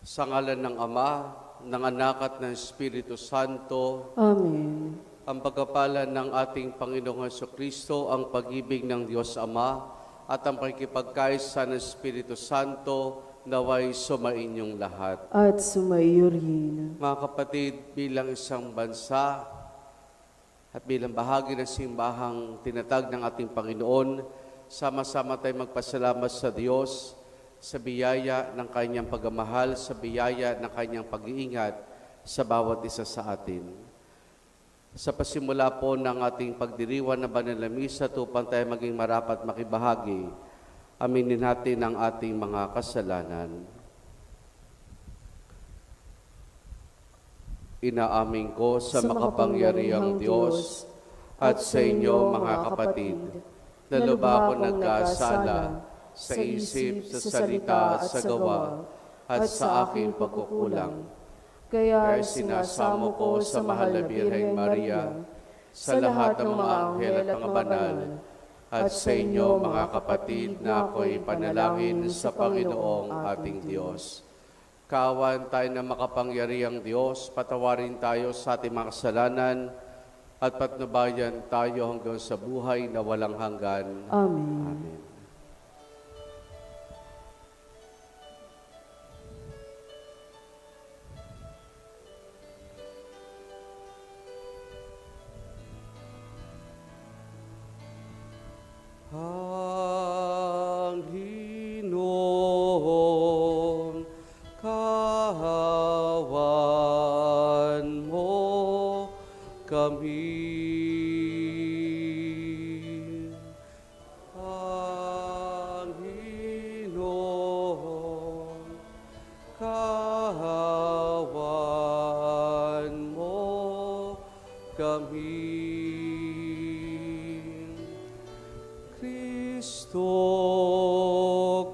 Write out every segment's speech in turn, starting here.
Sa ngalan ng Ama, ng Anak at ng Espiritu Santo, Amen. ang pagkapalan ng ating Panginoong Hesukristo, ang pag-ibig ng Diyos Ama, at ang pakikipagkaisa ng Espiritu Santo, naway sumainyong lahat. At sumaiyo rin. Mga kapatid, bilang isang bansa at bilang bahagi ng simbahang tinatag ng ating Panginoon, sama-sama tayo magpasalamat sa Diyos sa biyaya ng Kanyang pagmamahal, sa biyaya ng Kanyang pag-iingat sa bawat isa sa atin. Sa pasimula po ng ating pagdiriwang ng banal na misa, upang tayo maging marapat makibahagi, aminin natin ang ating mga kasalanan. Inaamin ko sa makapangyarihang Diyos at sa inyo mga kapatid, na lubha ko nagkasala sa isip, sa salita at sa gawa, at sa aking pagkukulang. Kaya Sinasamo ko sa mahal na Birheng Maria, sa lahat ng mga anghel at mga banal, at sa inyo mga kapatid na ako'y panalangin sa Panginoong ating Diyos. Kaawan tayo ng makapangyarihang Diyos, patawarin tayo sa ating mga kasalanan, at patnubayan tayo hanggang sa buhay na walang hanggan. Amen. Amen. Panginoon, kahawan mo kami. Panginoon, kahawan mo kami. Kristo,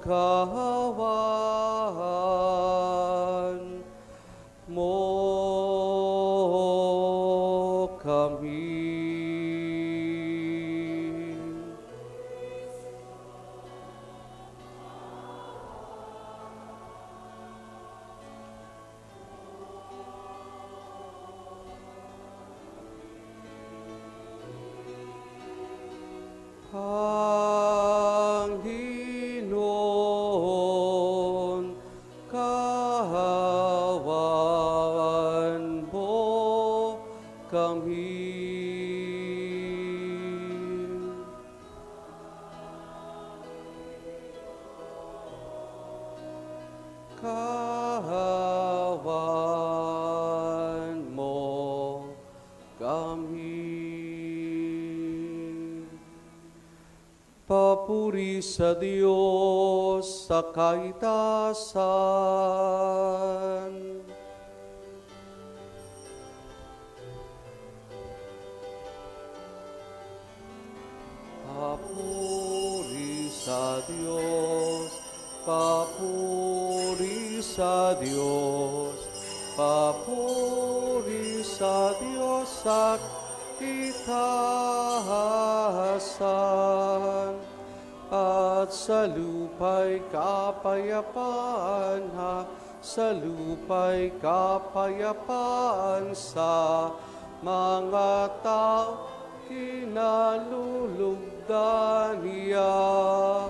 kahawan mo kami. Panginoon, kahawan mo kami. Kahawan mo kami. Papuri sa Diyos sa kaitasan. Papuri sa Diyos, papuri sa Diyos, papuri sa Diyos sa itahasan, at sa lupa'y kapayapaan, sa lupa'y kapayapaan sa mga tao kinalulugdan niya.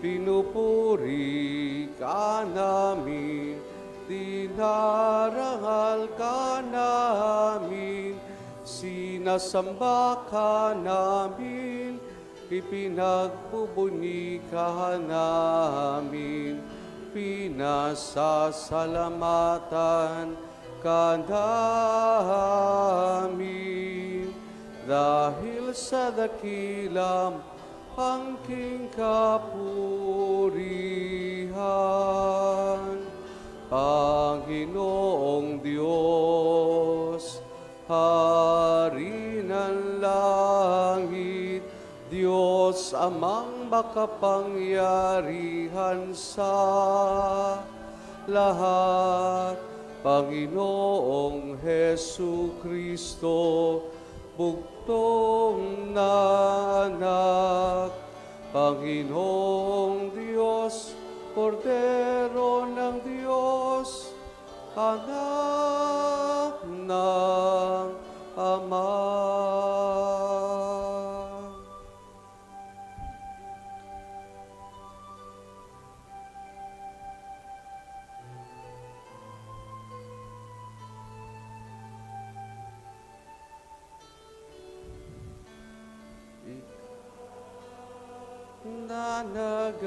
Pinupuri ka namin, dinarangal ka namin, sinasamba ka namin, ipinagbubuni ka namin, pinasasalamatan ka namin. Dahil sa dakilang angking kapurihan, Panginoong Diyos, Hari ng langit, Diyos amang makapangyarihan sa lahat, Panginoong Hesukristo, bugtong na anak, Panginoong Diyos, Kordero ng Diyos, anak ng Ama. Na nagalis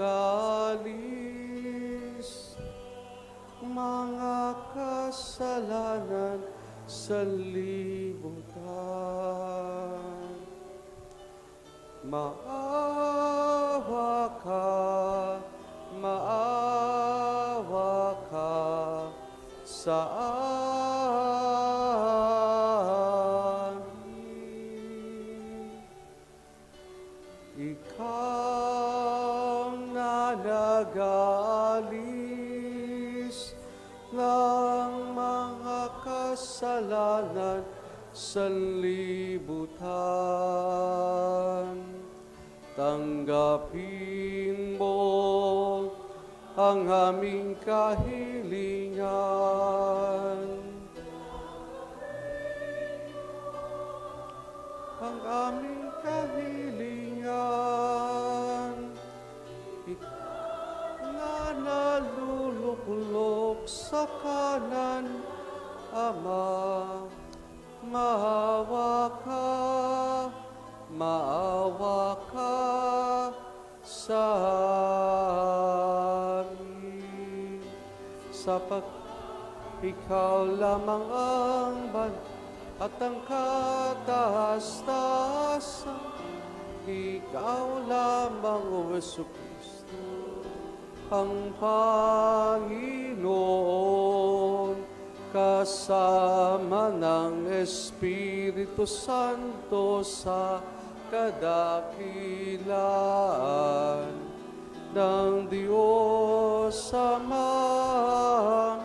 mga kasalanan sa libutan. Maawa ka sa amin. Ikaw na nagalis ng mga kasalanan sa libutan. Tanggapin mo ang aming kahilingan. Ang aming kahilingan. Na naluluklok sa kanan, Ama, maawa ka sa amin. Ikaw lamang ang at ang kataas-taasan, ikaw lamang, O Jesucristo, ang Panginoon, kasama ng Espiritu Santo sa kadakilaan ng Diyos Ama,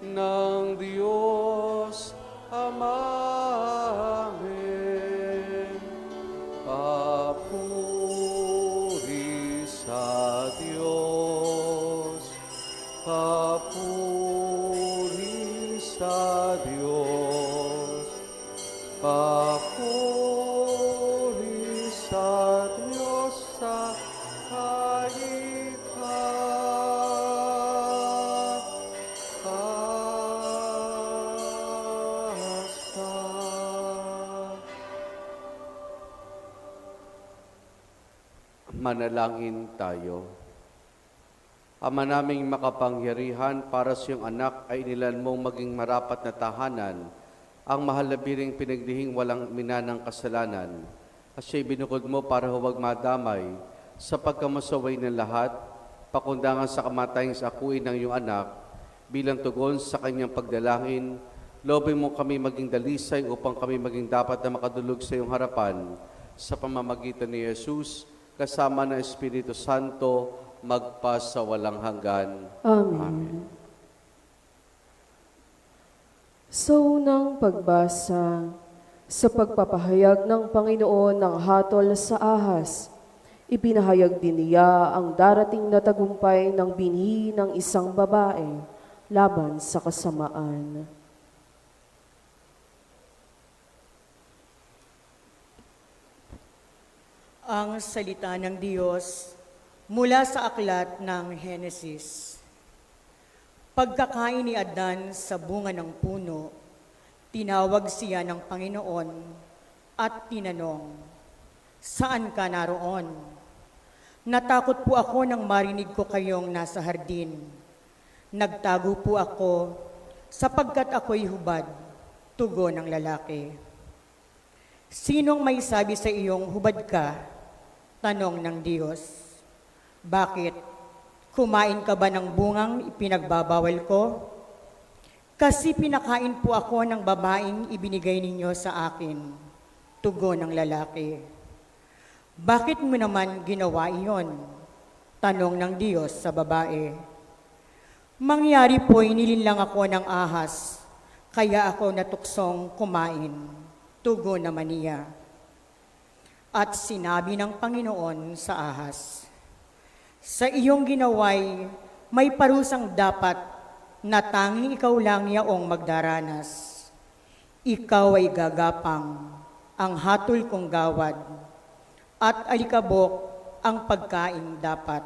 ng Diyos Ama. Amen. Papuri sa Diyos, papuri sa Diyos, papuri sa Diyos sa Manalangin tayo. Ama naming makapangyarihan, para sa iyong anak ay inilan mong maging marapat na tahanan, ang mahal na biring pinaglihing walang minanang kasalanan, at siya'y binukod mo para huwag madamay sa pagkamasaway ng lahat, pakundangan sa kamatayang sakuin ng iyong anak, bilang tugon sa kanyang pagdalangin, loobin mo kami maging dalisay upang kami maging dapat na makadulog sa iyong harapan, sa pamamagitan ni Jesus, kasama ng Espiritu Santo, magpa sa walang hanggan. Amen. Sa unang pagbasa, sa pagpapahayag ng Panginoon ng hatol sa ahas, ipinahayag din niya ang darating na tagumpay ng binhi ng isang babae laban sa kasamaan. Ang salita ng Diyos mula sa aklat ng Henesis. Pagkakain ni Adan sa bunga ng puno, tinawag siya ng Panginoon at tinanong, "Saan ka naroon?" "Natakot po ako nang marinig ko kayong nasa hardin. Nagtago po ako sapagkat ako'y hubad," tugon ng lalaki. "Sinong may sabi sa iyong hubad ka?" Tanong ng Diyos. "Bakit? Kumain ka ba ng bungang ipinagbabawal ko? Kasi pinakain po ako ng babaeng ibinigay ninyo sa akin," tugon ng lalaki. "Bakit mo naman ginawa iyon?" Tanong ng Diyos sa babae. "Mangyari po'y nilinlang ako ng ahas, kaya ako natuksong kumain," tugon naman niya. At sinabi ng Panginoon sa ahas, "Sa iyong ginaway, may parusang dapat na tanging ikaw lang yaong magdaranas. Ikaw ay gagapang, ang hatol kong gawad, at alikabok ang pagkain dapat.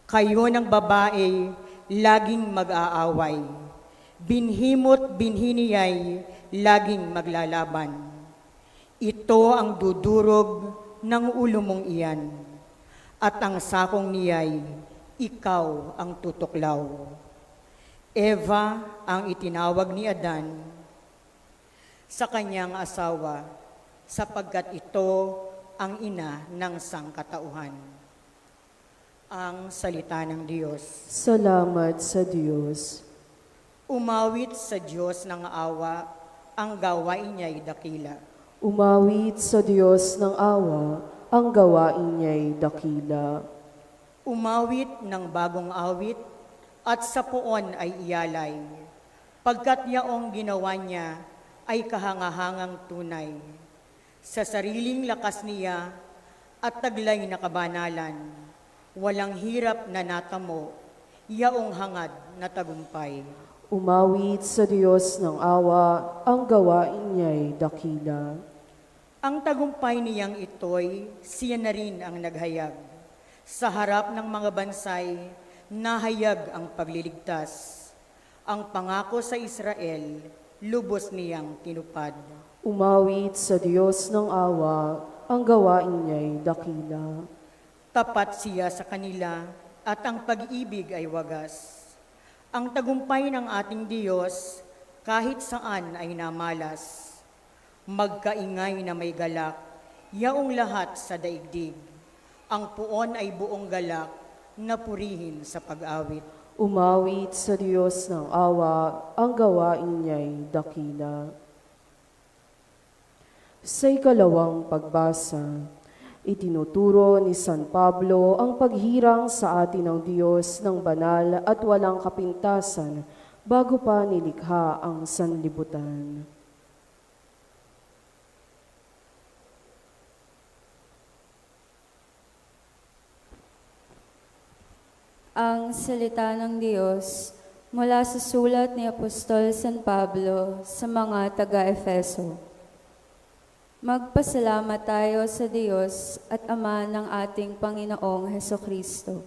Kayo ng babae, laging mag-aaway. Binhimo't binhiniyay, laging maglalaban. Ito ang dudurog ng ulo mong iyan, at ang sakong niyay, ikaw ang tutuklaw. Eva ang itinawag ni Adan sa kanyang asawa, sapagkat ito ang ina ng sangkatauhan. Ang salita ng Diyos. Salamat sa Diyos. Umawit sa Diyos ng awa, ang gawain niya'y dakila. Umawit sa Diyos ng awa, ang gawain niya'y dakila. Umawit ng bagong awit, at sa puon ay iyalay, pagkat yaong ginawa niya ay kahangahangang tunay. Sa sariling lakas niya at taglay na kabanalan, walang hirap na natamo, yaong hangad na tagumpay. Umawit sa Diyos ng awa, ang gawain niya'y dakila. Ang tagumpay niyang ito'y siya na rin ang naghayag. Sa harap ng mga bansay, nahayag ang pagliligtas. Ang pangako sa Israel, lubos niyang tinupad. Umawit sa Diyos ng awa, ang gawain niya'y dakila. Tapat siya sa kanila, at ang pag-ibig ay wagas. Ang tagumpay ng ating Diyos, kahit saan ay namalas. Magkaingay na may galak, yaong lahat sa daigdig. Ang puon ay buong galak, na purihin sa pag-awit. Umawit sa Diyos ng awa, ang gawain niya'y dakila. Sa ikalawang pagbasa, itinuturo ni San Pablo ang paghirang sa atin ng Diyos ng banal at walang kapintasan bago pa nilikha ang sanlibutan. Ang salita ng Diyos mula sa sulat ni Apostol San Pablo sa mga taga-Efeso. Magpasalamat tayo sa Diyos at Ama ng ating Panginoong Hesukristo.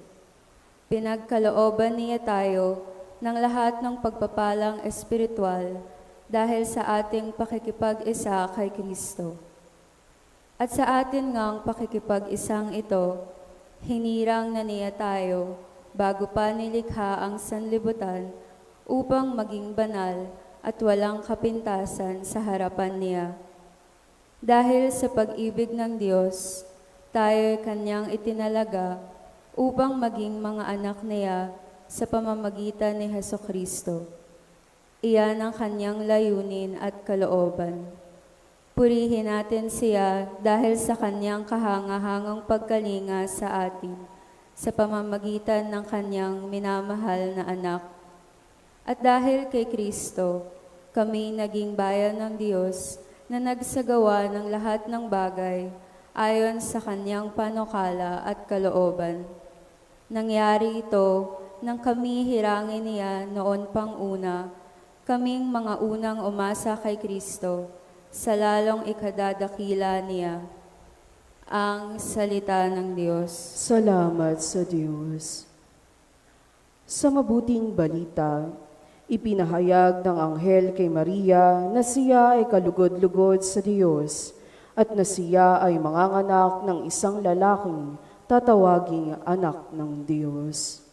Pinagkalooban niya tayo ng lahat ng pagpapalang espiritual dahil sa ating pakikipag-isa kay Kristo. At sa atin ngang pakikipag-isang ito, hinirang na niya tayo bago pa nilikha ang sanlibutan upang maging banal at walang kapintasan sa harapan niya. Dahil sa pag-ibig ng Diyos, tayo kanyang itinalaga upang maging mga anak niya sa pamamagitan ni Hesukristo. Iyan ang kanyang layunin at kalooban. Purihin natin siya dahil sa kanyang kahangahangang pagkalinga sa atin sa pamamagitan ng kanyang minamahal na anak. At dahil kay Kristo, kami naging bayan ng Diyos na nagsagawa ng lahat ng bagay ayon sa kanyang panukala at kalooban. Nangyari ito nang kami hirangin niya noon pang una, kaming mga unang umasa kay Kristo, sa lalong ikadadakila niya. Ang salita ng Diyos. Salamat sa Diyos. Sa mabuting balita, ipinahayag ng anghel kay Maria na siya ay kalugod-lugod sa Diyos at na siya ay manganganak ng isang lalaking tatawaging anak ng Diyos.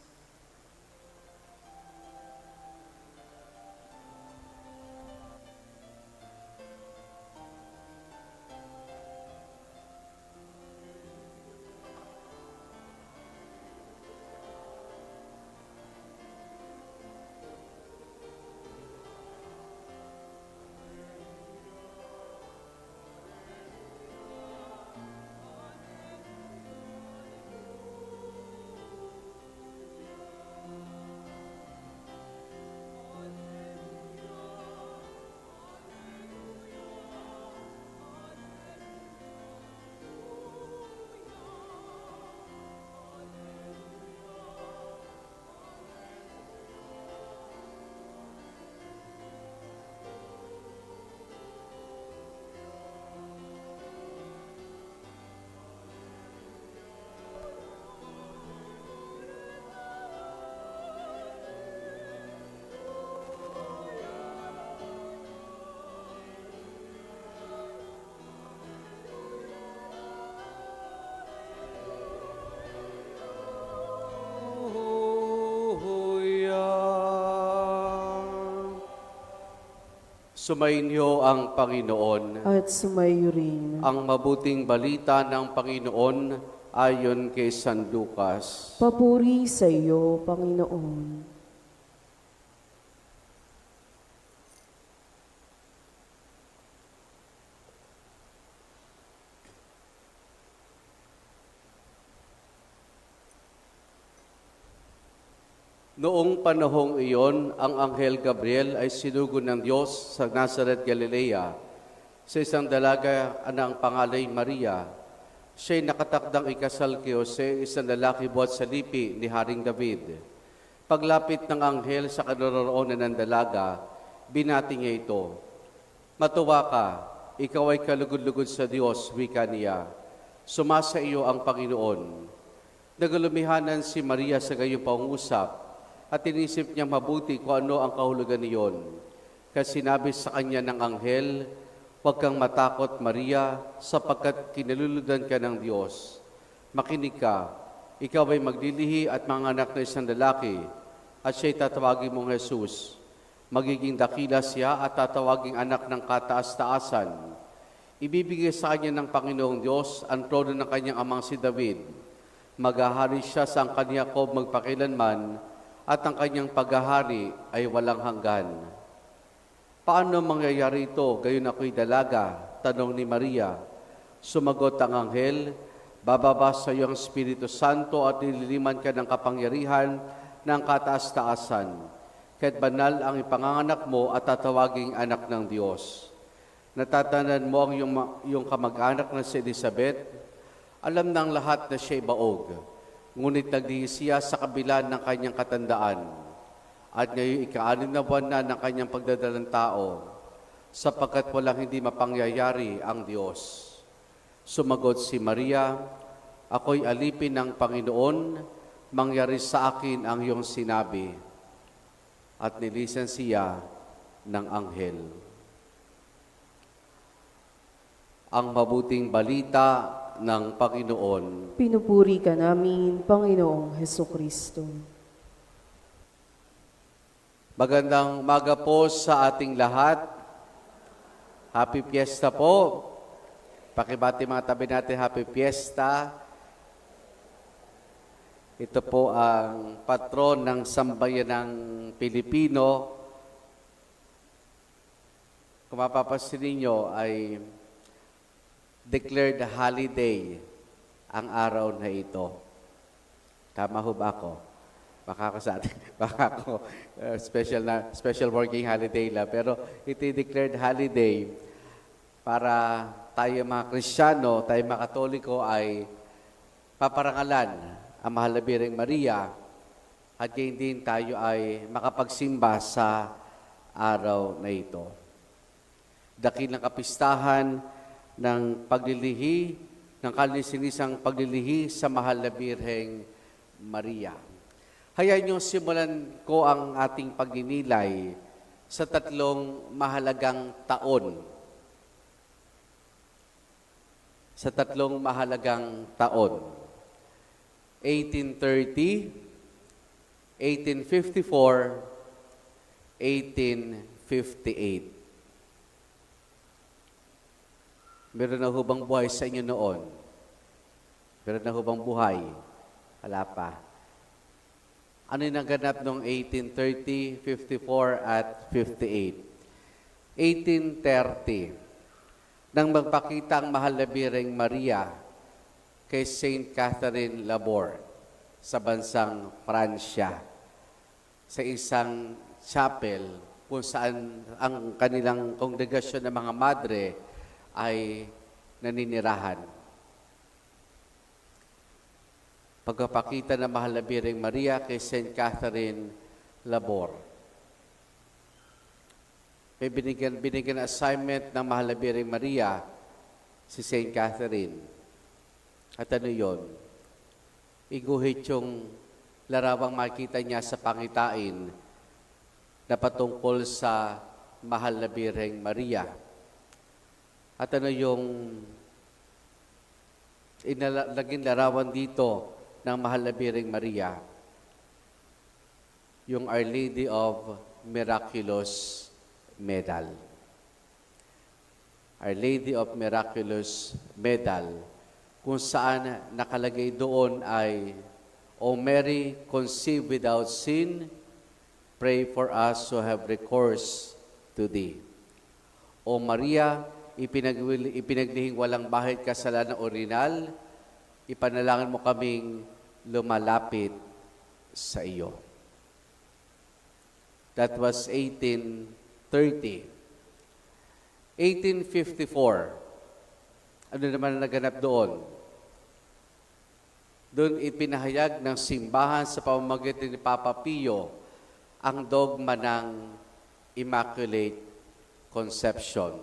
Sumainyo ang Panginoon. At sumayo rin. Ang mabuting balita ng Panginoon ayon kay San Lucas. Papuri sa iyo, Panginoon. Noong panahong iyon, ang Anghel Gabriel ay sinugo ng Diyos sa Nazareth, Galilea, sa isang dalaga na ang pangalay Maria. Siya'y nakatakdang ikasal kay Jose, isang lalaki buhat sa lipi ni Haring David. Paglapit ng anghel sa kinaroroonan ng dalaga, binati niya ito. Matuwa ka, ikaw ay kalugod-lugod sa Diyos, wika niya. Sumasa iyo ang Panginoon. Nagalumihanan si Maria sa gayong pangusap, at inisip niya mabuti kung ano ang kahulugan niyon. Kasi sinabi sa kanya ng anghel, huwag kang matakot, Maria, sapagkat kinaluludan ka ng Diyos. Makinig ka, ikaw ay maglilihi at manganak na isang lalaki, at siya'y tatawagin mong Jesus. Magiging dakila siya at tatawaging anak ng kataas-taasan. Ibibigay sa kanya ng Panginoong Diyos ang trono ng kanyang amang si David. Maghahari siya sa ang kanya ko magpakilanman, at ang kanyang paghahari ay walang hanggan. Paano mangyayari ito? Gayon ako'y dalaga, tanong ni Maria. Sumagot ang anghel, bababa sa iyo ang Espiritu Santo at nililiman ka ng kapangyarihan ng kataas-taasan. Kahit banal ang ipanganganak mo at tatawaging anak ng Diyos. Natatanan mo ang iyong kamag-anak na si Elizabeth. Alam ng lahat na siya'y baog. Ngunit naglihi siya sa kabila ng kanyang katandaan. At ngayon ika-6 na buwan na ng kanyang pagdadalang tao, sapagkat walang hindi mapangyayari ang Diyos. Sumagot si Maria, ako'y alipin ng Panginoon, mangyari sa akin ang iyong sinabi. At nilisan siya ng anghel. Ang mabuting balita ng Panginoon. Pinupuri ka namin, Panginoong Hesukristo. Magandang umaga po sa ating lahat. Happy Fiesta po. Pakibati mga tabi natin, Happy Fiesta. Ito po ang patron ng sambayanang Pilipino. Kung mapapansin ninyo ay declared holiday ang araw na ito. Tama ho ba ako? Baka ako sa atin, baka ako special working holiday lang. Pero ito declared holiday para tayo mga Kristiyano, tayo mga Katoliko ay paparangalan ang mahal na Birheng Maria at gayon din tayo ay makapagsimba sa araw na ito. Dakilang kapistahan ng paglilihi, ng kalinisan paglilihi sa mahal na Birheng Maria. Hayaan niyo simulan ko ang ating pagninilay sa 3 mahalagang taon. Sa 3 mahalagang taon. 1830, 1854, 1858. Meron na hubang buhay sa inyo noon? Meron na hubang buhay? Wala pa. Ano yung naganap noong 1830, 54, at 58? 1830, nang magpakita ang mahal na Birheng Maria kay Saint Catherine Labor sa bansang Pransya, sa isang chapel kung saan ang kanilang kongregasyon ng mga madre ay naninirahan. Pagpapakita ng mahal na Birheng Maria kay Saint Catherine Labor. May binigyan assignment ng mahal na Birheng Maria si Saint Catherine. At ano yun? Iguhit yung larawang makita niya sa pangitain na patungkol sa mahal na Birheng Maria. At ano yung naging larawan dito ng mahal na Birheng Maria? Yung Our Lady of Miraculous Medal. Our Lady of Miraculous Medal, kung saan nakalagay doon ay, O Mary, conceived without sin, pray for us who have recourse to Thee. O Maria, ipinaglihing walang bahid kasalanan orinal, ipanalangin mo kaming lumalapit sa iyo. That was 1830. 1854. Ano naman ang naganap doon? Doon ipinahayag ng simbahan sa pamamagitan ni Papa Pio ang dogma ng Immaculate Conception.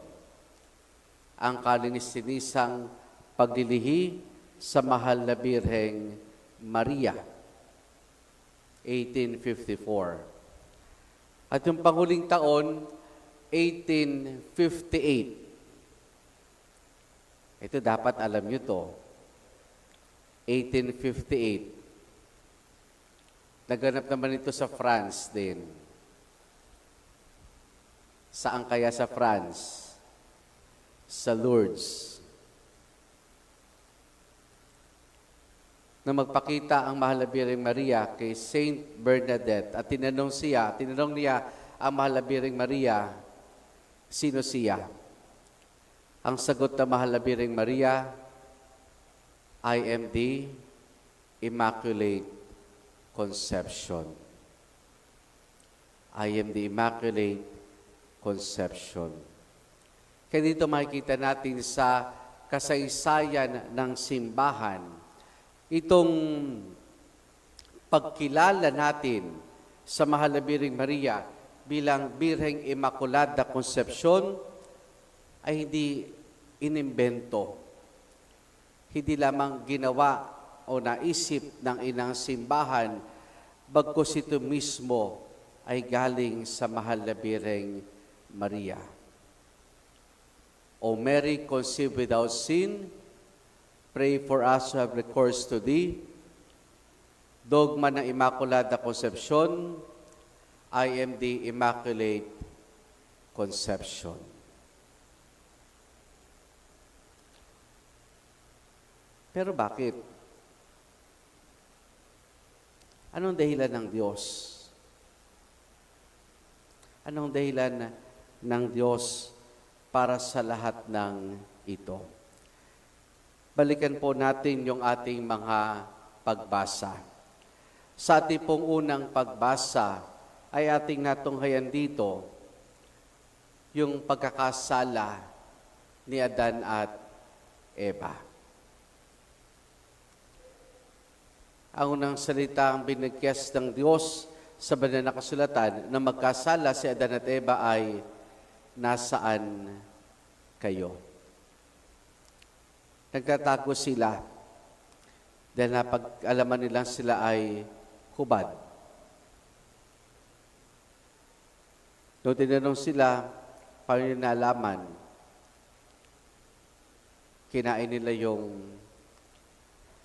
Ang kalininisang paglilihi sa mahal na Birheng Maria. 1854. At yung panghuling taon, 1858. Ito dapat alam nyo to. 1858. Naganap naman ito sa France din. Saan kaya sa France? Sa Lourdes. Na magpakita ang mahal na Birheng Maria kay Saint Bernadette at tinanong niya ang mahal na Birheng Maria, sino siya? Ang sagot ng mahal na Birheng Maria, I am the Immaculate Conception. I am the Immaculate Conception. Kaya dito makikita natin sa kasaysayan ng simbahan, itong pagkilala natin sa mahal na Birheng Maria bilang Birheng Immaculada Concepcion ay hindi inimbento. Hindi lamang ginawa o naisip ng inang simbahan, bagkus ito mismo ay galing sa mahal na Birheng Maria. O Mary, conceived without sin, pray for us who have recourse to Thee. Dogma ng Immaculada Concepcion, I am the Immaculate Conception. Pero bakit? Anong dahilan ng Diyos? Anong dahilan ng Diyos para sa lahat ng ito? Balikan po natin yung ating mga pagbasa. Sa ating pong unang pagbasa ay ating natunghayan dito yung pagkakasala ni Adan at Eva. Ang unang salita ang binigkas ng Diyos sa banal na kasulatan na magkasala si Adan at Eva ay, nasaan kayo? Nagtatago sila dahil napag-alaman nilang sila ay hubad. Noong tinanong sila, paano nila nalaman? Kinain nila yung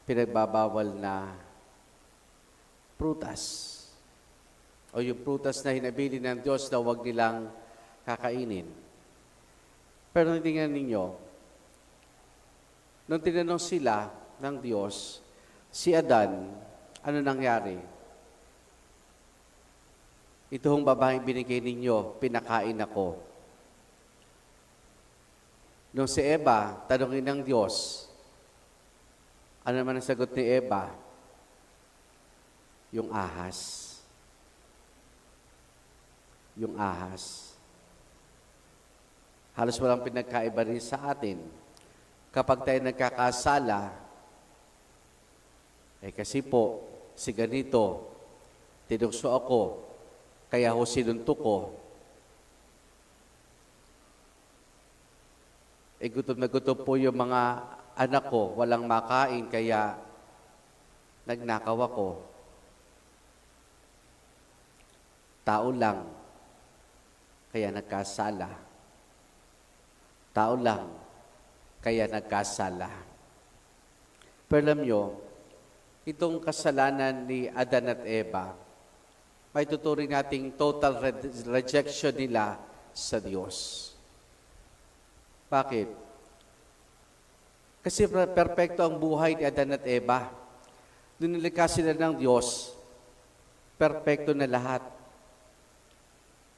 pinagbabawal na prutas. O yung prutas na hinabili ng Diyos na huwag nilang kakainin. Pero tingnan ninyo, nung tinanong sila ng Diyos, si Adan, ano nangyari? Ito hong babaeng binigay ninyo, pinakain ako. Nung si Eva, tanongin ng Diyos, ano naman ang sagot ni Eva? Yung ahas. Yung ahas. Halos walang pinagkaiba rin sa atin. Kapag tayo nagkakasala, kasi po, si ganito, tinukso ako, kaya ho sinuntok ko. Gutom na gutom po yung mga anak ko, walang makain, kaya nagnakaw ako. Tao lang, kaya nagkasala. Tao lang, kaya nagkasala. Pero alam nyo, itong kasalanan ni Adan at Eva, may tuturing nating total rejection nila sa Diyos. Bakit? Kasi perpekto ang buhay ni Adan at Eva. Nung nilikha sila ng Diyos, perpekto na lahat.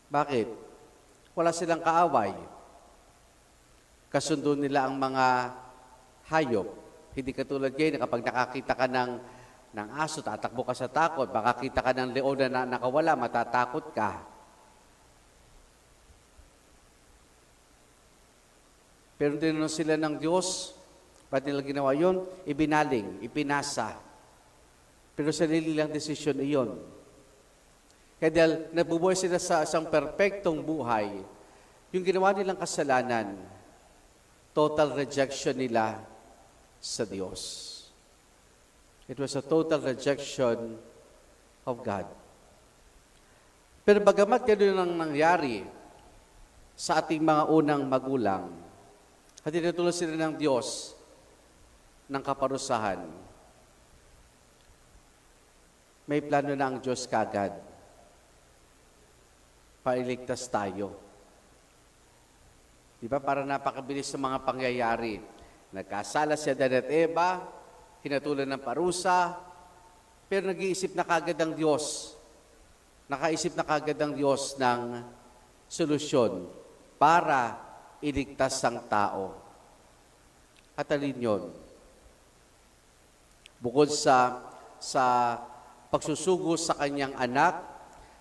Bakit? Wala silang kaaway. Kasundo nila ang mga hayop. Hindi katulad ngayon, kapag nakakita ka ng aso, tatakbo ka sa takot. Makakita ka ng leon na nakawala, matatakot ka. Pero tinanong sila ng Diyos, ba't nila ginawa yun? Ibinaling, ipinasa. Pero sarili lang desisyon iyon. Kaya dahil nabubuhay sila sa isang perpektong buhay, yung ginawa nilang kasalanan, total rejection nila sa Diyos. It was a total rejection of God. Pero bagamat gano'n ang nangyari sa ating mga unang magulang, at tinutulong sila ng Diyos ng kaparusahan, may plano na ang Diyos kagad para iligtas tayo. Di ba? Para napakabilis sa mga pangyayari. Nagkasala si Adan at Eva, hinatulan ng parusa, pero nag-iisip na kagad ang Diyos. Nakaisip na kagad ang Diyos ng solusyon para iligtas ang tao. At alin yun? Bukod sa pagsusugo sa kanyang anak,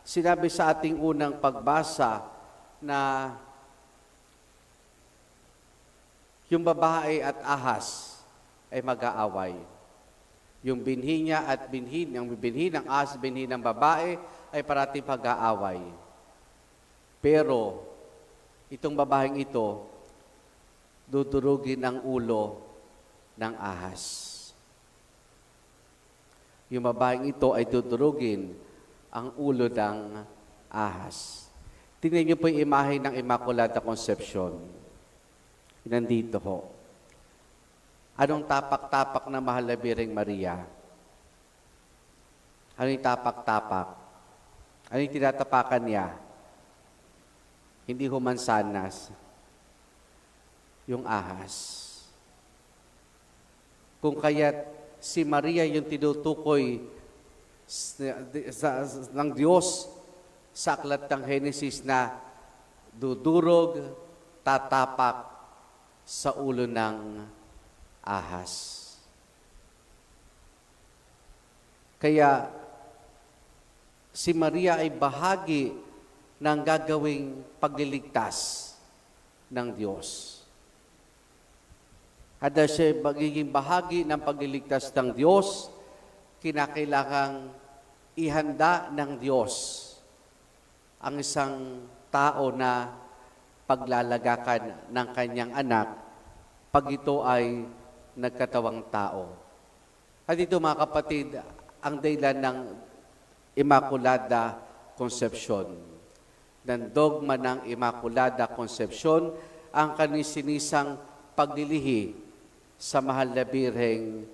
sinabi sa ating unang pagbasa na yung babae at ahas ay mag-aaway. Yung binhi niya at binhi ng ahas, binhi ng babae ay parating pag-aaway. Pero itong babaeng ito, dudurugin ang ulo ng ahas. Yung babaeng ito ay dudurugin ang ulo ng ahas. Tingnan niyo po yung imahe ng Immaculata Concepcion. Nandito ho. Anong tapak-tapak na mahal na Birheng Maria? Ano yung tapak-tapak? Ano yung tinatapakan niya? Hindi ho mansanas. Yung ahas. Kung kaya't si Maria yung tinutukoy ng Diyos sa aklat ng Henesis na dudurog, tatapak sa ulo ng ahas. Kaya si Maria ay bahagi ng gagawing pagliligtas ng Diyos. At dahil siya magiging bahagi ng pagliligtas ng Diyos, kinakailangang ihanda ng Diyos ang isang tao na paglalagakan ng kanyang anak pag ito ay nagkatawang tao. At ito mga kapatid, ang dahilan ng Immaculada Concepcion. Ng dogma ng Immaculada Concepcion, ang kanisinisang paglilihi sa mahal na Birheng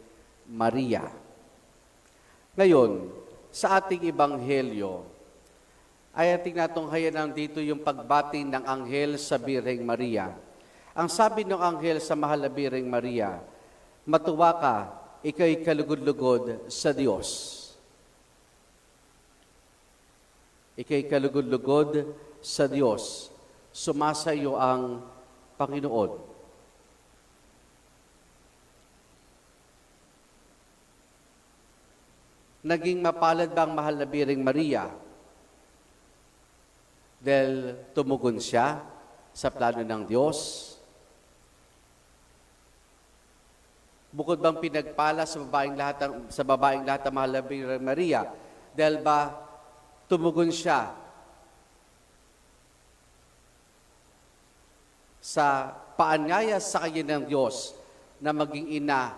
Maria. Ngayon, sa ating ebanghelyo, ay ating natunghayan dito yung pagbati ng anghel sa Birheng Maria. Ang sabi ng anghel sa mahal na Birheng Maria, matuwa ka, ika'y kalugod-lugod sa Diyos. Ika'y kalugod-lugod sa Diyos. Sumasayo ang Panginoon. Naging mapalad ba ang mahal na Birheng Maria? Dahil tumugon siya sa plano ng Diyos? Bukod bang pinagpala sa babaeng lahat ng mahal na Birheng Maria? Dahil ba tumugon siya sa paanyaya sa kanya ng Diyos na maging ina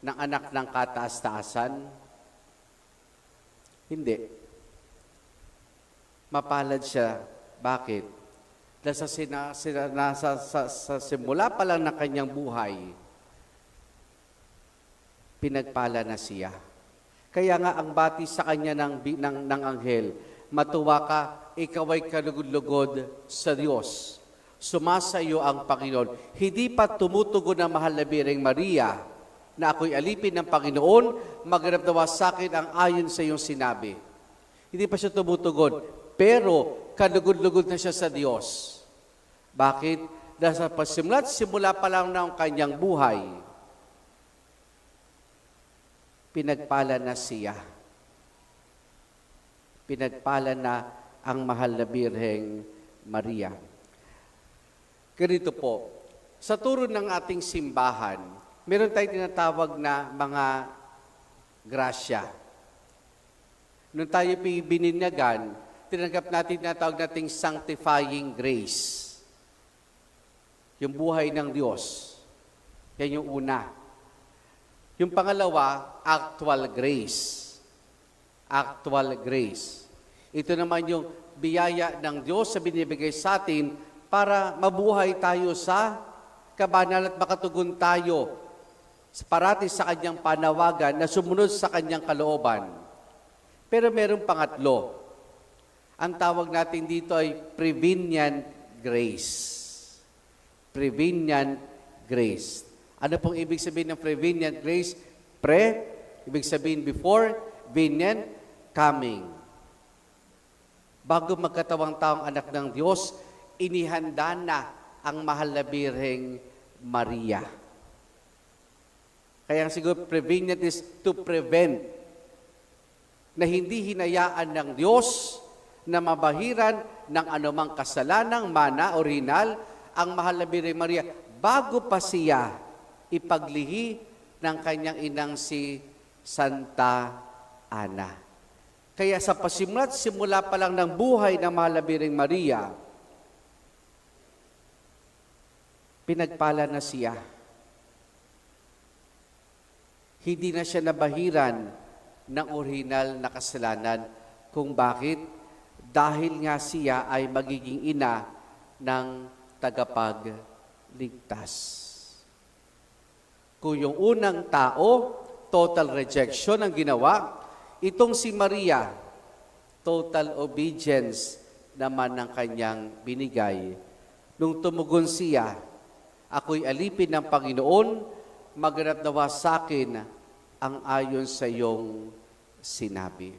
ng anak ng kataas-taasan? Hindi. Mapalad siya. Bakit? Dahil sa simula pa lang ng kanyang buhay, pinagpala na siya. Kaya nga ang bati sa kanya ng anghel, matuwa ka, ikaw ay kalugod-lugod sa Diyos. Sumasayo ang Panginoon. Hindi pa tumutugon ang mahal na Birheng Maria na ako'y alipin ng Panginoon, maghanap nawa sa akin ang ayon sa iyong sinabi. Hindi pa siya tumutugon, pero kalugod-lugod na siya sa Diyos. Bakit? Dahil sa simula pa lang ng kanyang buhay, pinagpala na siya. Pinagpala na ang mahal na Birheng Maria. Ganito po, sa turo ng ating simbahan, meron tayong tinatawag na mga grasya. Nung tayo bininyagan, tinanggap natin tinatawag nating sanctifying grace. Yung buhay ng Diyos. Yan yung una. Yung pangalawa, actual grace. Actual grace. Ito naman yung biyaya ng Diyos sa binibigay sa atin para mabuhay tayo sa kabanal at makatugon tayo parati sa kanyang panawagan na sumunod sa kanyang kalooban. Pero merong pangatlo. Ang tawag natin dito ay prevenient grace. Prevenient grace. Ano pong ibig sabihin ng prevenient grace? Ibig sabihin before, venient, coming. Bago magkatawang taong anak ng Diyos, inihanda na ang mahal na Birheng Maria. Kaya siguro prevenient is to prevent na hindi hinayaan ng Diyos na mabahiran ng anumang kasalanang mana, orihinal, ang mahal na Birheng Maria bago pa siya ipaglihi ng kanyang inang si Santa Ana. Kaya sa simula pa lang ng buhay ng mahal na Birheng Maria, pinagpala na siya. Hindi na siya nabahiran ng orihinal na kasalanan. Kung bakit? Dahil nga siya ay magiging ina ng tagapagligtas. Kung yung unang tao, total rejection ang ginawa, itong si Maria, total obedience naman ng kanyang binigay. Nung tumugon siya, ako'y alipin ng Panginoon, maghanap nawa sa akin ang ayon sa iyong sinabi.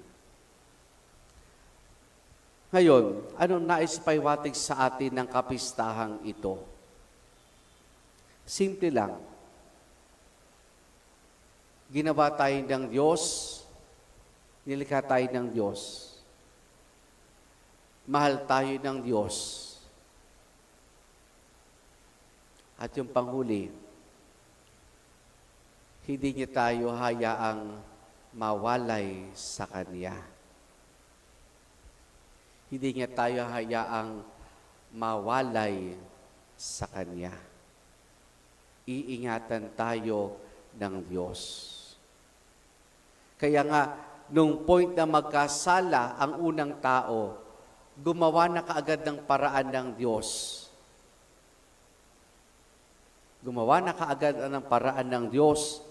Ngayon, anong nais paiwatig sa atin ng kapistahang ito? Simple lang. Ginawa tayo ng Diyos, nilikha tayo ng Diyos. Mahal tayo ng Diyos. At yung panghuli, hindi niya tayo hayaang mawalay sa Kanya. Hindi niya tayo hayaang mawalay sa Kanya. Iingatan tayo ng Diyos. Kaya nga, nung point na magkasala ang unang tao, gumawa na kaagad ng paraan ng Diyos. Gumawa na kaagad ng paraan ng Diyos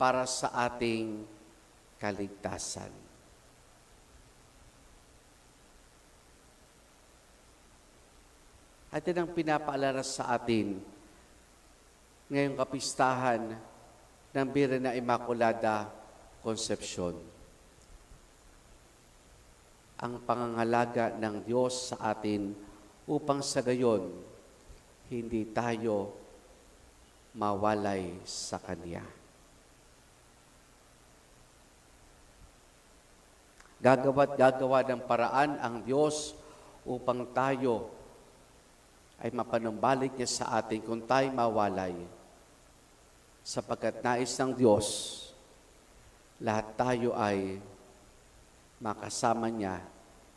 para sa ating kaligtasan. At yan ang pinapaalala sa atin ngayong kapistahan ng Birhen na Immaculada Concepcion. Ang pangangalaga ng Diyos sa atin upang sa gayon hindi tayo mawalay sa Kanya. Gagawa ng paraan ang Diyos upang tayo ay mapanumbalik niya sa atin kung tayo mawalay. Sapagkat nais ng Diyos, lahat tayo ay makasama niya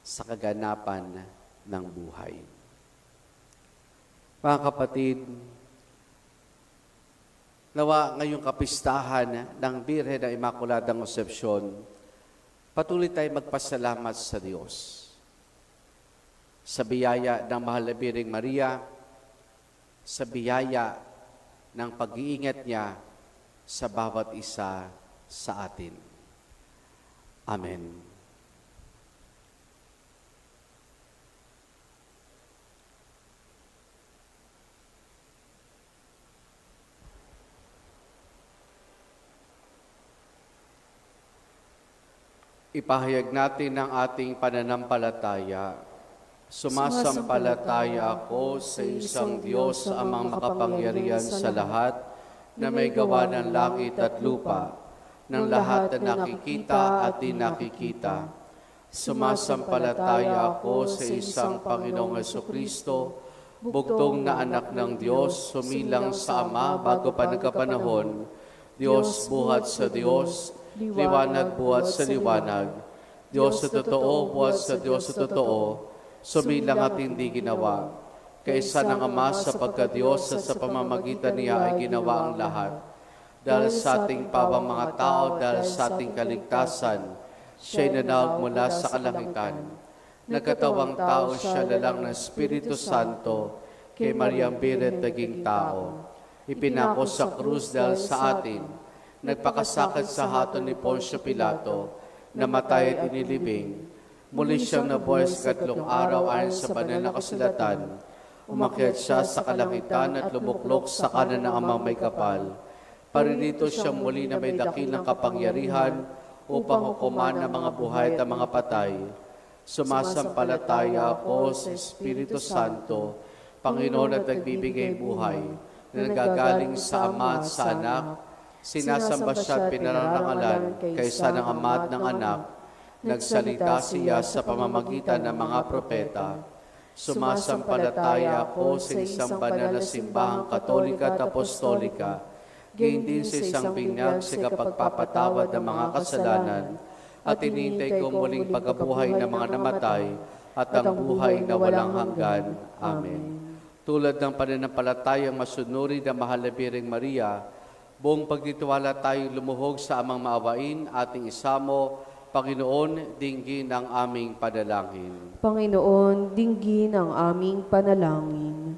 sa kaganapan ng buhay. Mga kapatid, nawa ngayong kapistahan ng Birhen na Immaculada Concepcion, patuloy tayong magpasalamat sa Diyos. Sa biyaya ng mahal na Birheng Maria, sa biyaya ng pag-iingat niya sa bawat isa sa atin. Amen. Ipahayag natin ang ating pananampalataya. Sumasampalataya ako sa isang Diyos, amang makapangyarihan sa lahat, na may gawa ng langit at lupa, ng lahat na nakikita at di nakikita. Sumasampalataya ako sa isang Panginoong Hesukristo, bugtong na anak ng Diyos, sumilang sa Ama bago pa nagkapanahon, Diyos buhat sa Diyos, liwanag buhat sa liwanag, Diyos sa totoo buhat sa Diyos sa totoo, sumilang at hindi ginawa. Kaisa ng Ama sa pagka-Diyos at sa pamamagitan niya ay ginawa ang lahat. Dahil sa ating pawang mga tao, dahil sa ating kaligtasan, siya'y nanawag mula sa kalangitan. Nagkatawang tao siya lalang ng Espiritu Santo, kay Mariang Biret naging tao. Ipinako sa krus dahil sa atin, nagpakasakit sa haton ni Poncio Pilato, namatay at inilibing. Muli siyang nabuhay sa ikatlong araw ayon sa banal na kasulatan. Umakyat siya sa kalangitan at lumuklok sa kanan ng Amang may kapal. Paririto siya muli na may dakilang kapangyarihan upang hukuman ang mga buhay at ang mga patay. Sumasampalataya ako sa Espiritu Santo, Panginoon at nagbibigay buhay, na nagagaling sa Ama at sa Anak, sinasamba siya at pinararangalan kaysa ng Ama at ng Anak, nagsalita siya sa pamamagitan ng mga propeta. Sumasampalataya ako sa isang banal na simbahang katolika at apostolika, gayon din sa isang binyag sa kapagpapatawad ng mga kasalanan, at inintay ko muling pagkabuhay ng mga namatay at ang buhay na walang hanggan. Amen. Tulad ng pananampalatayang masunuri na mahal na Birheng Maria, buong pagtitiwala tayong lumuhog sa amang maawain, ating isamo, Panginoon, dinggin ang aming panalangin. Panginoon, dinggin ang aming panalangin.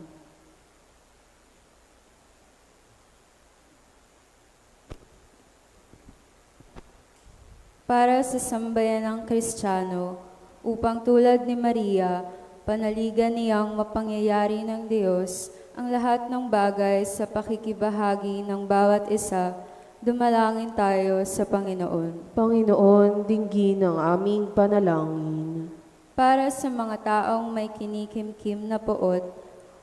Para sa sambayan ng Kristiyano, upang tulad ni Maria, panaligan niyang mapangyayari ng Diyos ang lahat ng bagay sa pakikibahagi ng bawat isa, dumalangin tayo sa Panginoon. Panginoon, dinggin ang aming panalangin. Para sa mga taong may kinikimkim na poot,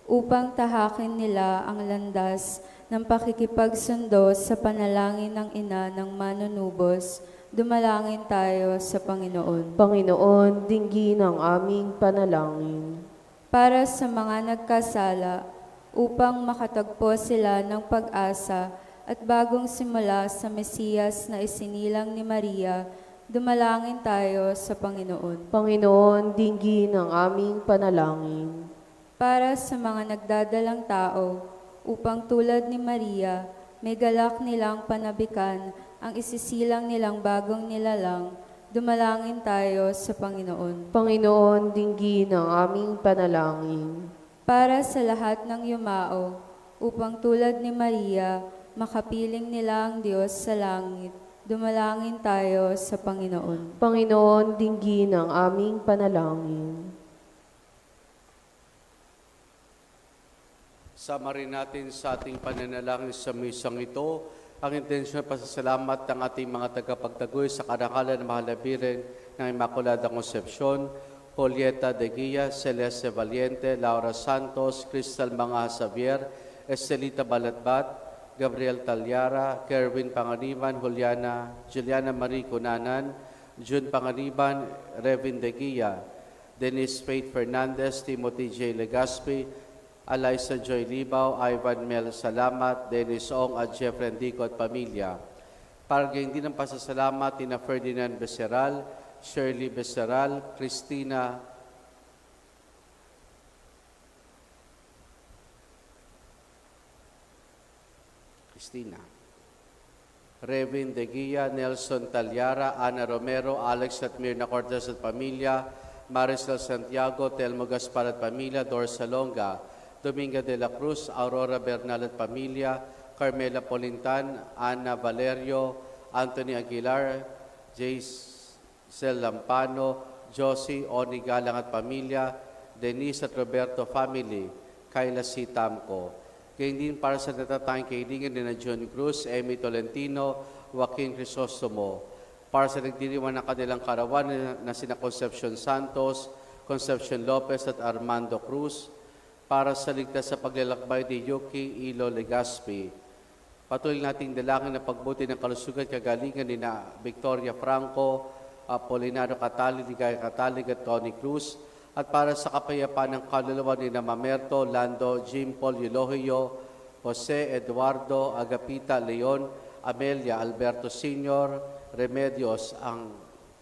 upang tahakin nila ang landas ng pakikipagsundo sa panalangin ng Ina ng Manunubos, dumalangin tayo sa Panginoon. Panginoon, dinggin ang aming panalangin. Para sa mga nagkasala, upang makatagpo sila ng pag-asa at bagong simula sa Mesiyas na isinilang ni Maria, dumalangin tayo sa Panginoon. Panginoon, dinggin ang aming panalangin. Para sa mga nagdadalang tao, upang tulad ni Maria, may galak nilang panabikan ang isisilang nilang bagong nilalang, dumalangin tayo sa Panginoon. Panginoon, dinggin ang aming panalangin. Para sa lahat ng yumao, upang tulad ni Maria, makapiling nila ang Diyos sa langit, dumalangin tayo sa Panginoon. Panginoon, dinggin ang aming panalangin. Sama rin natin sa ating pananalangin sa misang ito, ang intensyon at pasasalamat ng ating mga tagapagtagoy sa karangalan ng mahal na Birhen ng Immaculada Concepcion, Julieta de Guia, Celeste Valiente, Laura Santos, Crystal Manga Xavier, Estelita Balatbat, Gabriel Talyara, Kerwin Panganiban, Juliana Marie Cunanan, June Panganiban, Revin de Guia, Denise Faith Fernandez, Timothy J. Legaspi, Eliza Joy Libaw, Ivan Mel Salamat, Dennis Ong at Jeffrey Endico at pamilya. Para gayon din ang pasasalamat ni Ferdinand Beceral, Shirley Beceral, Christina Revin de Guia, Nelson Talyara, Ana Romero, Alex at Mirna Cortez at pamilya, Marisol Santiago, Telmo Gaspar at pamilya, Dor Salonga, Dominga de la Cruz, Aurora Bernal at pamilya, Carmela Polintan, Ana Valerio, Anthony Aguilar, Jace Lampano, Josie Oni Galang at pamilya, Denise at Roberto family, Kayla C. Tamco. Gayon din para sa natatanging kaibigan ni na John Cruz, Amy Tolentino, Joaquin Crisostomo. para sa nagdiriwang ng kanilang karawan na sina Concepcion Santos, Concepcion Lopez at Armando Cruz, para sa ligtas sa paglalakbay ni Yuki Ilo Legaspi. Patuloy nating dalangin na pagbuti ng kalusugan kagalingan ni na Victoria Franco, Apolinario Catali, Ligaya Catalig at Tony Cruz, at para sa kapayapaan ng kaluluwa ni na Mamerto, Lando, Jim Paul Eulogio, Jose Eduardo, Agapita Leon, Amelia Alberto Sr., Remedios Ang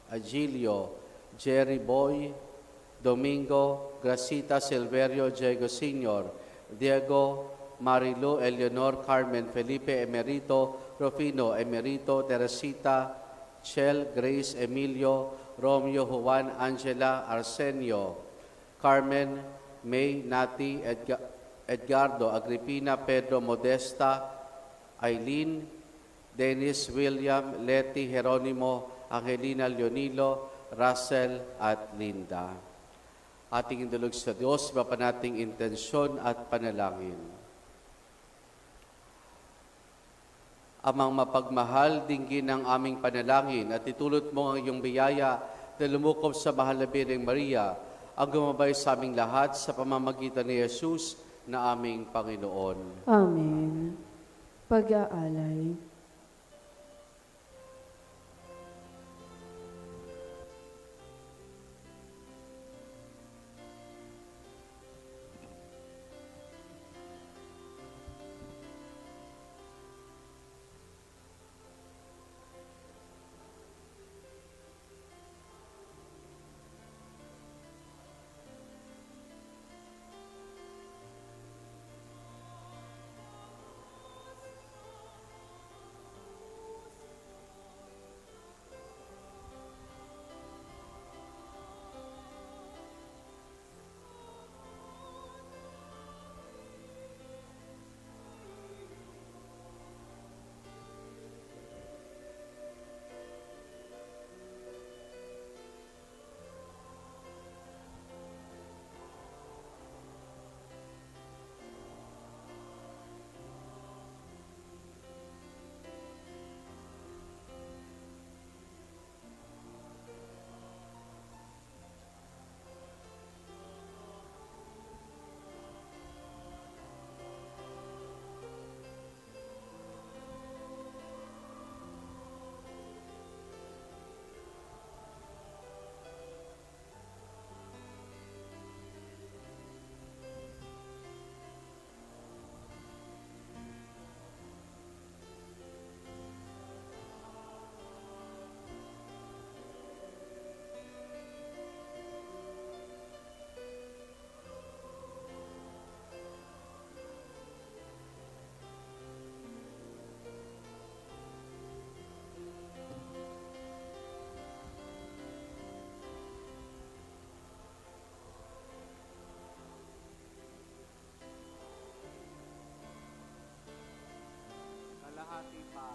Agilio, Jerry Boy, Domingo, Gracita Silverio Diego Sr., Diego, Marilu Eleonor Carmen Felipe Emerito, Rufino Emerito, Teresita, Chel Grace Emilio, Romeo Juan Angela Arsenio, Carmen May Nati Edgardo Agripina Pedro Modesta, Eileen, Dennis William Leti Jeronimo, Angelina Leonilo, Russell at Linda. Ating indulog sa Diyos, iba pa nating intensyon at panalangin. Amang mapagmahal, dinggin ang aming panalangin at itulot mo ang iyong biyaya na lumukob sa mahal na Birheng Maria, ang gumabay sa aming lahat sa pamamagitan ni Jesus na aming Panginoon. Amen. Pag-aalay. Kalahati pa.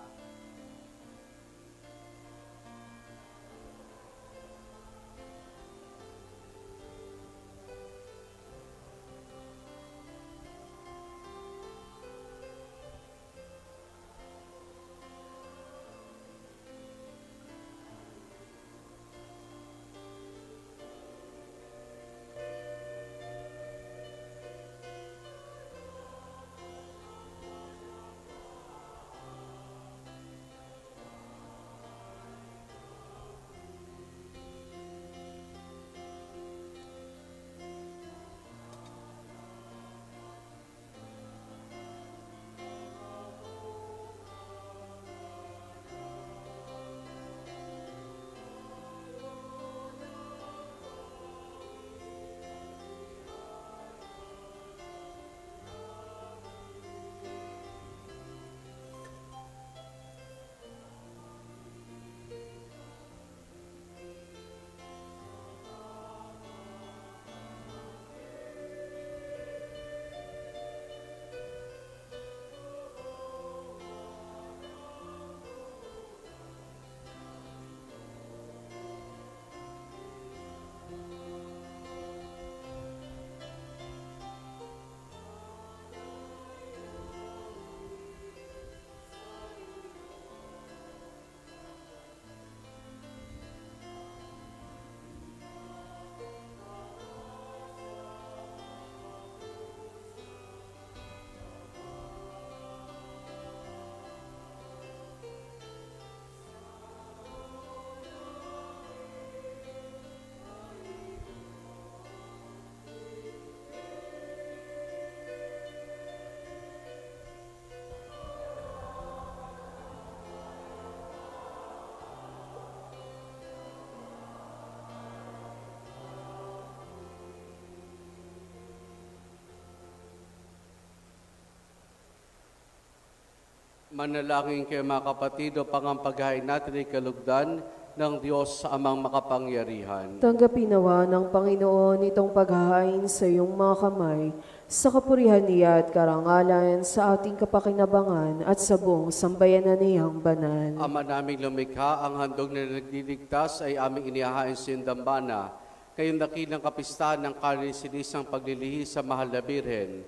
Manalangin kayo mga kapatid o pangampagahay natin ay kalugdan ng Diyos sa amang makapangyarihan. Tanggapin nawa ng Panginoon itong paghahain sa iyong mga kamay, sa kapurihan niya at karangalan sa ating kapakinabangan at sa buong sambayanan niyang banal. Ama naming lumikha, ang handog na nagliligtas ay aming inihahain sa iyong dambana. Kayong dakilang kapistahan ng karni-sinisang paglilihi sa mahal na Birhen.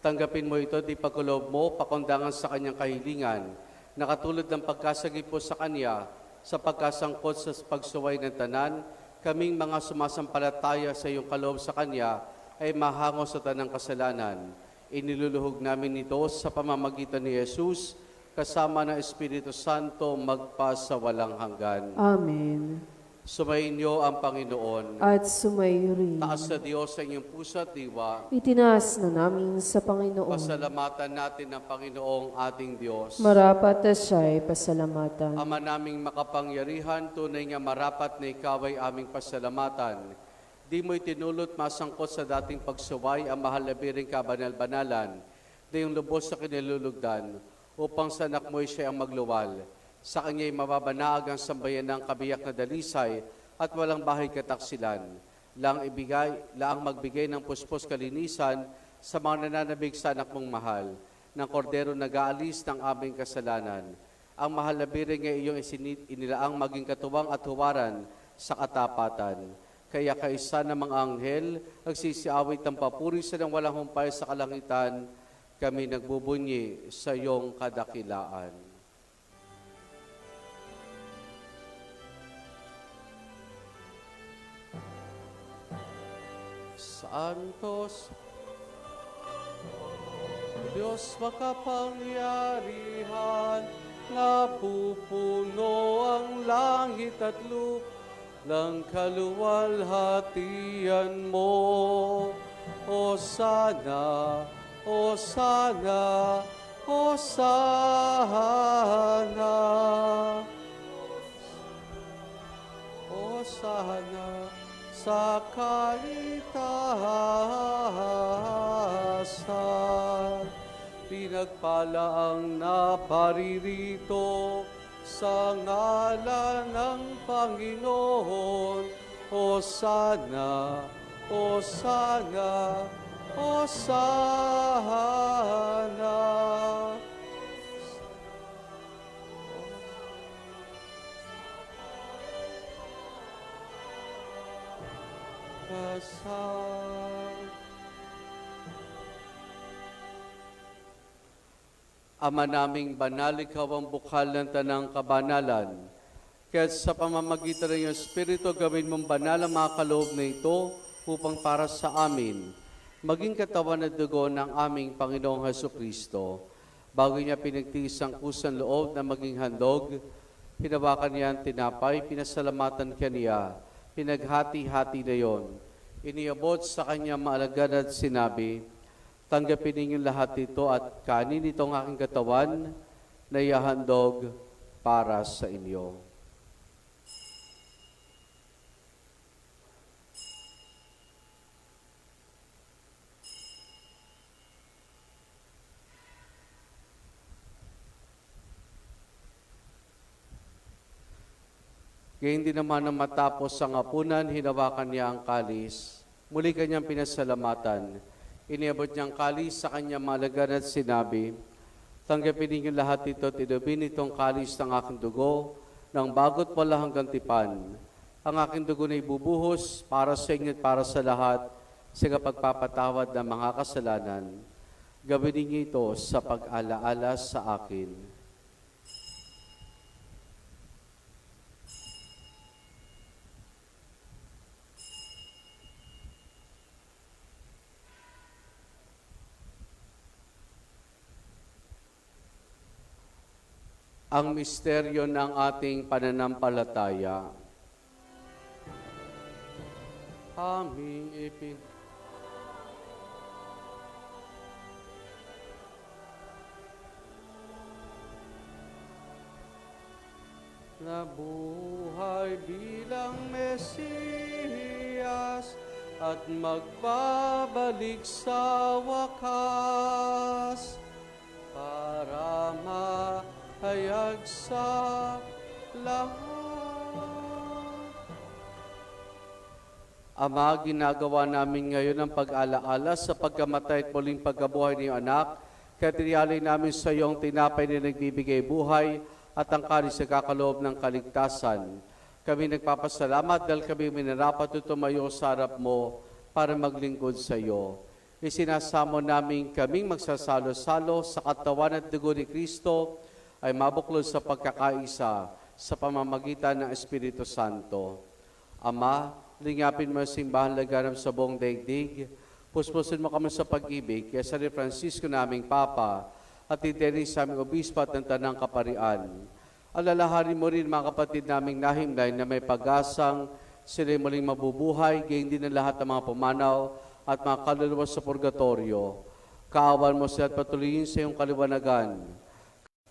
Tanggapin mo ito, di pagkulob mo, pakundangan sa kanyang kahilingan, nakatulad ng pagkasagip po sa kanya, sa pagkasangkot sa pagsuway ng tanan, kaming mga sumasampalataya sa iyong kaloob sa kanya, ay mahango sa tanang kasalanan. Iniluluhog namin ito sa pamamagitan ni Jesus, kasama ng Espiritu Santo, magpasawalang hanggan. Amen. Sumainyo ang Panginoon. At sumayo rin. Taas sa Diyos sa inyong puso at diwa. Itinaas na namin sa Panginoon. Pasalamatan natin ang Panginoong ating Diyos. Marapat na siya'y pasalamatan. Ama naming makapangyarihan, tunay nga marapat na ikaw ay aming pasalamatan. Di mo itinulot masangkot sa dating pagsuway ang mahal na biring kabanal-banalan, na yung lubos sa kinilulugdan, upang sa anak mo'y siya ang magluwal. Sa kanya'y mababanaag ang sambayan ng kabiyak na dalisay at walang bahay kataksilan. Laang magbigay ng puspos kalinisan sa mga nananabig sa anak mong mahal, ng kordero nag-aalis ng aming kasalanan. Ang mahal na biring ay iyong inilaang maging katuwang at huwaran sa katapatan. Kaya kaisa ng mga anghel, nagsisiawit ng papuri sa ng walang humpay sa kalangitan, kami nagbubunyi sa iyong kadakilaan. Santos, Diyos makapangyarihan, napupuno ang langit at lupa ng kaluwalhatian mo. Hosana, Hosana, Hosana. Hosana sa kalitasan. Pinagpala ang naparirito sa ngalan ng Panginoon. Hosana, Hosana, Hosana. Ama naming banal, ikaw ang bukal ng tanang kabanalan. Kaya sa pamamagitan ng iyong Espiritu, gawin mong banal ang mga kaloob na ito upang para sa amin, maging katawan at dugo ng aming Panginoong Hesukristo. Bago niya pinagtiis ang kusang loob na maging handog, hinawakan niya ang tinapay, pinasalamatan kaniya, pinaghati-hati na yon. Iniabot sa kanya maalagad at sinabi, tanggapin ninyo lahat ito at kanin itong aking katawan na ihahandog para sa inyo. Kaya hindi naman na matapos ang hapunan, hinawakan niya ang kalis. Muli kanyang pinasalamatan. Iniabot niyang kalis sa kanyang malagan at sinabi, tanggapin ninyo lahat ito at idubin itong kalis ng aking dugo, ng bago't wala hanggang tipan. Ang aking dugo na ibubuhos para sa inyo at para sa lahat sa kapagpapatawad ng mga kasalanan. Gawin ninyo ito sa pag-alaala sa akin. Ang misteryo ng ating pananampalataya. Aming nabuhay bilang Mesiyas at magbabalik sa wakas para hayag sa lahat. Ama, ginagawa namin ngayon ang pag-alaala sa pagkamatay at muling pagkabuhay ni anak, kaya tiniyalay namin sa iyong tinapay na nagbibigay buhay at ang kanis sa kakaloob ng kaligtasan. Kami nagpapasalamat dahil kami minarapat tumayo sa harap mo para maglingkod sa iyo. Isinasamo namin kaming magsasalo-salo sa katawan at dugo ni Kristo ay mabuklod sa pagkakaisa sa pamamagitan ng Espiritu Santo. Ama, lingapin mo ang simbahan laganap sa buong daigdig. Puspusin mo kami sa pag-ibig kaya sa ni Francisco naming Papa at itinig sa aming obispo at ng Tanang Kaparian. Alalahanin mo rin mga kapatid naming nahimlay na may pag-asang sila'y muling mabubuhay, gayon din ang lahat ng mga pumanaw at mga kaluluwa sa purgatorio. Kaawan mo sila at patuloyin sa iyong kaliwanagan.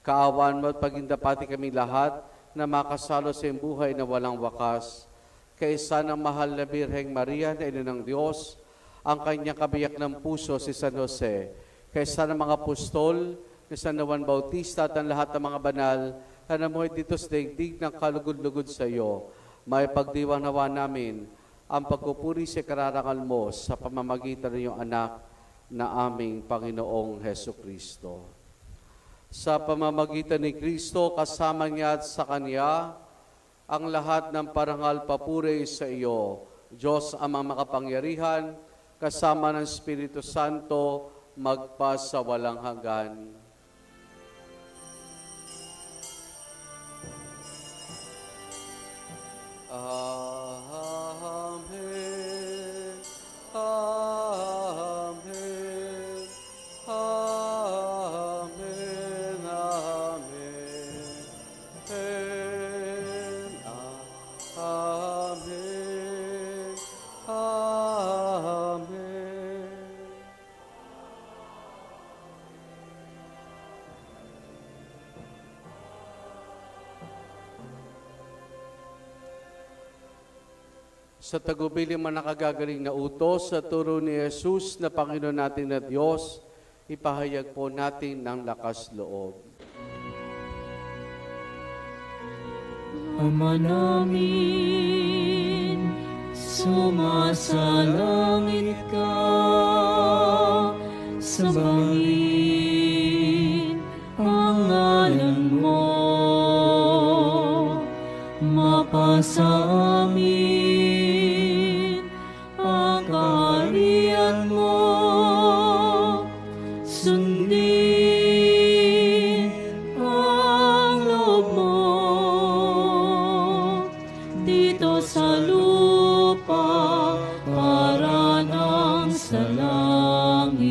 Kaawan mo at pagindapati kami lahat na makasalo sa iyong buhay na walang wakas. Kaisa ng mahal na Birheng Maria na Ina ng Diyos, ang kanyang kabiyak ng puso si San Jose, kaisa ng mga apostol ni San Juan Bautista at ang lahat ng mga banal na namuhay dito sa daigdig ng kalugod-lugod sa iyo, may pagdiwang nawa namin ang pagpupuri sa kararangal mo sa pamamagitan ng iyong anak na aming Panginoong Heso Kristo. Sa pamamagitan ni Kristo, kasama niya at sa Kanya, ang lahat ng parangal papuri sa iyo, Diyos amang makapangyarihan, kasama ng Espiritu Santo, magpa sa walang hanggan. Amen. Amen. Amen. Amen. Amen. Amen. Sa tagubilin man nakagagaling na utos sa turo ni Jesus na Panginoon natin na Diyos, ipahayag po natin ng lakas loob. Ama namin, sumasalangit ka, sambahin ang ngalan mo, mapasa amin ang kaharian mo, sundin ang loob mo dito sa lupa para nang sa langit.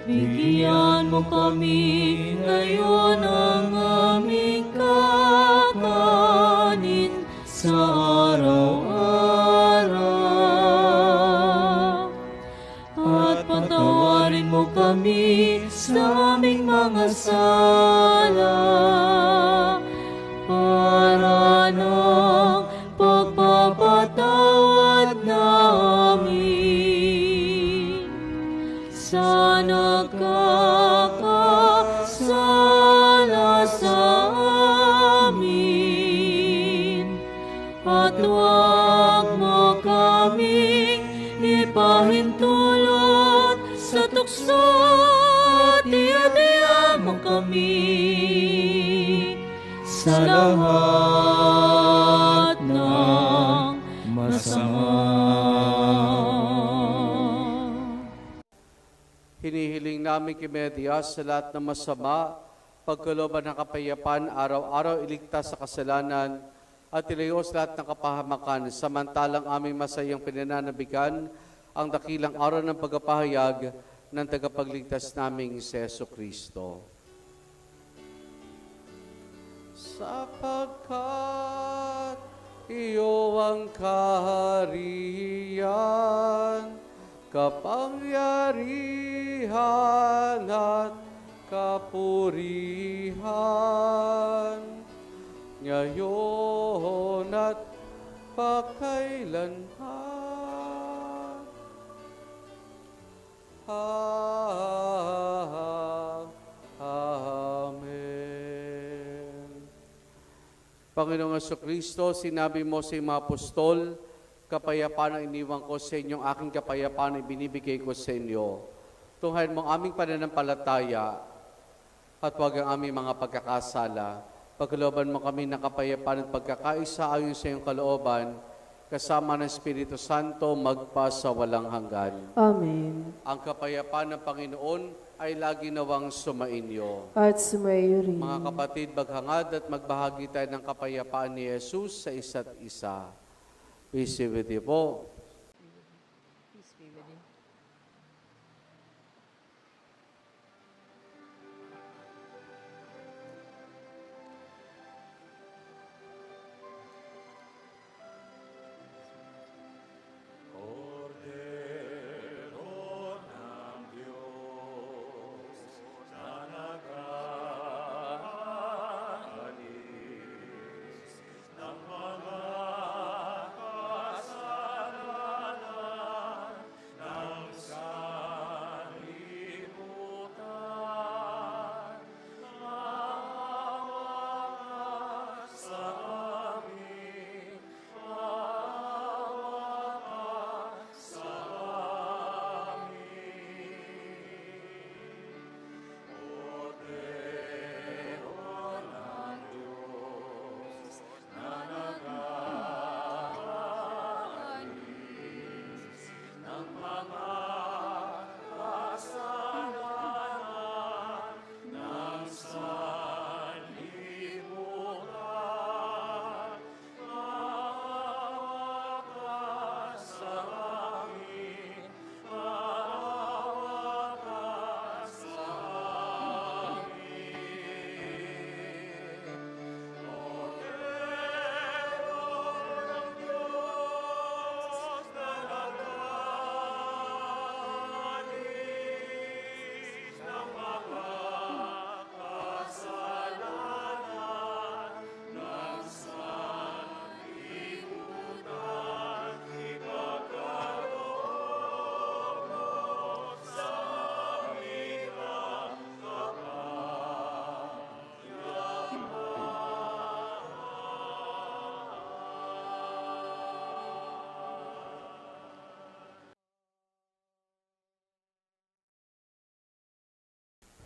Bigyan mo kami ngayon ang aming kakanin sa araw-araw. At patawarin mo kami sa aming mga sala para ng pagpapatawad namin sa nagkakasala sa amin. At huwag mo kaming ipahintulot sa tukso at iadya mo kami sa lahat ng masama. Hinihiling namin kay Medias sa lahat ng masama, pagkalooban ng kapayapaan, araw-araw iligtas sa kasalanan, at ilayo sa lahat ng kapahamakan, samantalang aming masayang pinananabigan ang dakilang araw ng pagpapahayag ng tagapagligtas naming si Jesu Kristo. Sapagkat iyo ang kaharian, kapangyarihan at kapurihan, ngayon at pakailanman. Amen. Panginoong Kristo, sinabi mo sa iyong mga apostol, kapayapaan ang iniwan ko sa inyong aking kapayapaan ang binibigay ko sa inyo. Tunghayan mo ang aming pananampalataya at huwag ang aming mga pagkakasala. Pagkalooban mo kami ng kapayapaan at pagkakaisa ayon sa iyong kalooban, kasama ng Espiritu Santo, magpa sa walang hanggan. Amen. Ang kapayapaan ng Panginoon ay lagi nawang sumainyo. At sumayo rin. Mga kapatid, maghangad at magbahagi tayo ng kapayapaan ni Jesus sa isa't isa. Peace be with you po.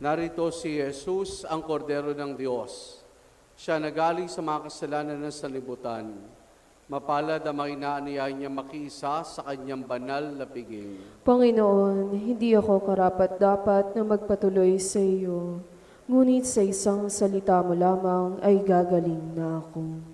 Narito si Jesus, ang kordero ng Diyos. Siya nagaling sa mga kasalanan ng sanlibutan. Mapalad ang mga inaaniyahan niya makiisa sa kanyang banal na piging. Panginoon, hindi ako karapat-dapat na magpatuloy sa iyo, ngunit sa isang salita mo lamang ay gagaling na ako.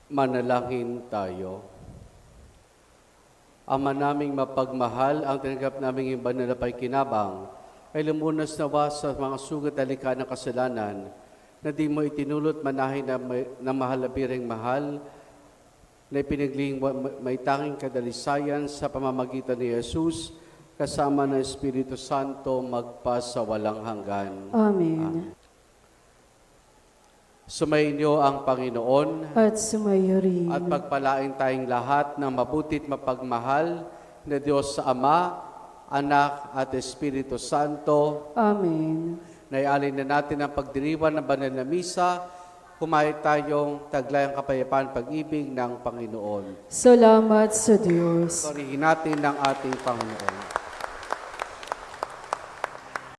Manalangin tayo. Ama naming mapagmahal, ang tinanggap naming yung banal na pakikinabang ay lumunas nawa sa mga sugat alika ng kasalanan na di mo itinulot manahin na mahal na bireng mahal na ipinagling may tanging kadalisayan sa pamamagitan ni Jesus kasama ng Espiritu Santo magpasawalang hanggan. Amen. Sumainyo ang Panginoon At sumayo rin. at pagpalain tayong lahat ng mabutit mapagmahal na Diyos sa Ama, Anak at Espiritu Santo. Amen. Naialin na natin ang pagdiriwan ng banal na misa, humayo tayong taglayang kapayapaan pag-ibig ng Panginoon. Salamat sa Diyos. Purihin natin ng ating Panginoon.